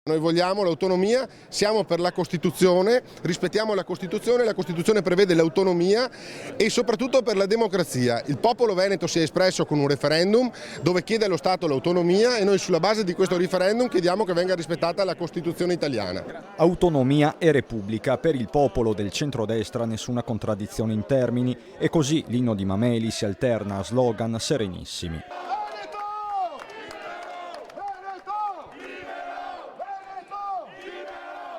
Noi vogliamo l'autonomia, siamo per la Costituzione, rispettiamo la Costituzione prevede l'autonomia e soprattutto per la democrazia. Il popolo veneto si è espresso con un referendum dove chiede allo Stato l'autonomia e noi sulla base di questo referendum chiediamo che venga rispettata la Costituzione italiana. Autonomia e Repubblica, per il popolo del centrodestra nessuna contraddizione in termini e così l'inno di Mameli si alterna a slogan serenissimi.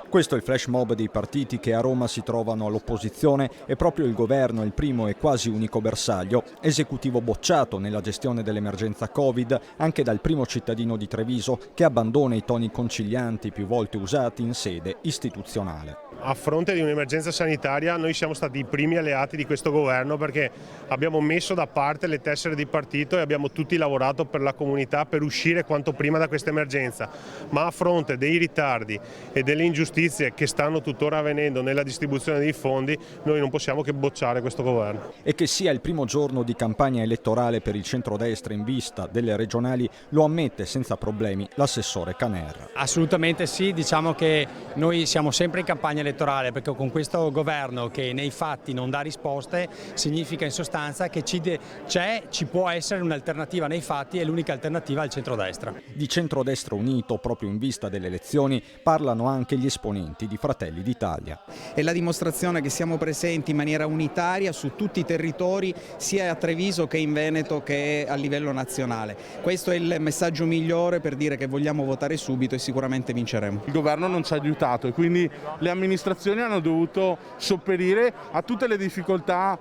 Questo è il flash mob dei partiti che a Roma si trovano all'opposizione e proprio il governo è il primo e quasi unico bersaglio. Esecutivo bocciato nella gestione dell'emergenza Covid anche dal primo cittadino di Treviso che abbandona i toni concilianti più volte usati in sede istituzionale. A fronte di un'emergenza sanitaria noi siamo stati i primi alleati di questo governo perché abbiamo messo da parte le tessere di partito e abbiamo tutti lavorato per la comunità per uscire quanto prima da questa emergenza, ma a fronte dei ritardi e delle ingiustizie che stanno tuttora avvenendo nella distribuzione dei fondi noi non possiamo che bocciare questo governo. E che sia il primo giorno di campagna elettorale per il centrodestra in vista delle regionali lo ammette senza problemi l'assessore Caner. Assolutamente sì, diciamo che noi siamo sempre in campagna elettorale perché con questo governo che nei fatti non dà risposte significa in sostanza che ci può essere un'alternativa nei fatti e l'unica alternativa è il centrodestra. Di centrodestra unito proprio in vista delle elezioni parlano anche gli esponenti di Fratelli d'Italia. È la dimostrazione che siamo presenti in maniera unitaria su tutti i territori sia a Treviso che in Veneto che a livello nazionale. Questo è il messaggio migliore per dire che vogliamo votare subito e sicuramente vinceremo. Il governo non ci ha aiutato e quindi le amministrazioni hanno dovuto sopperire a tutte le difficoltà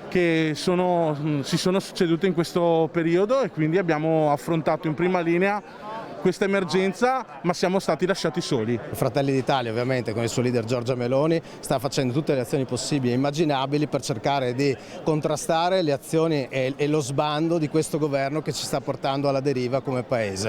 che si sono succedute in questo periodo e quindi abbiamo affrontato in prima linea questa emergenza, ma siamo stati lasciati soli. Fratelli d'Italia ovviamente con il suo leader Giorgia Meloni sta facendo tutte le azioni possibili e immaginabili per cercare di contrastare le azioni e lo sbando di questo governo che ci sta portando alla deriva come paese.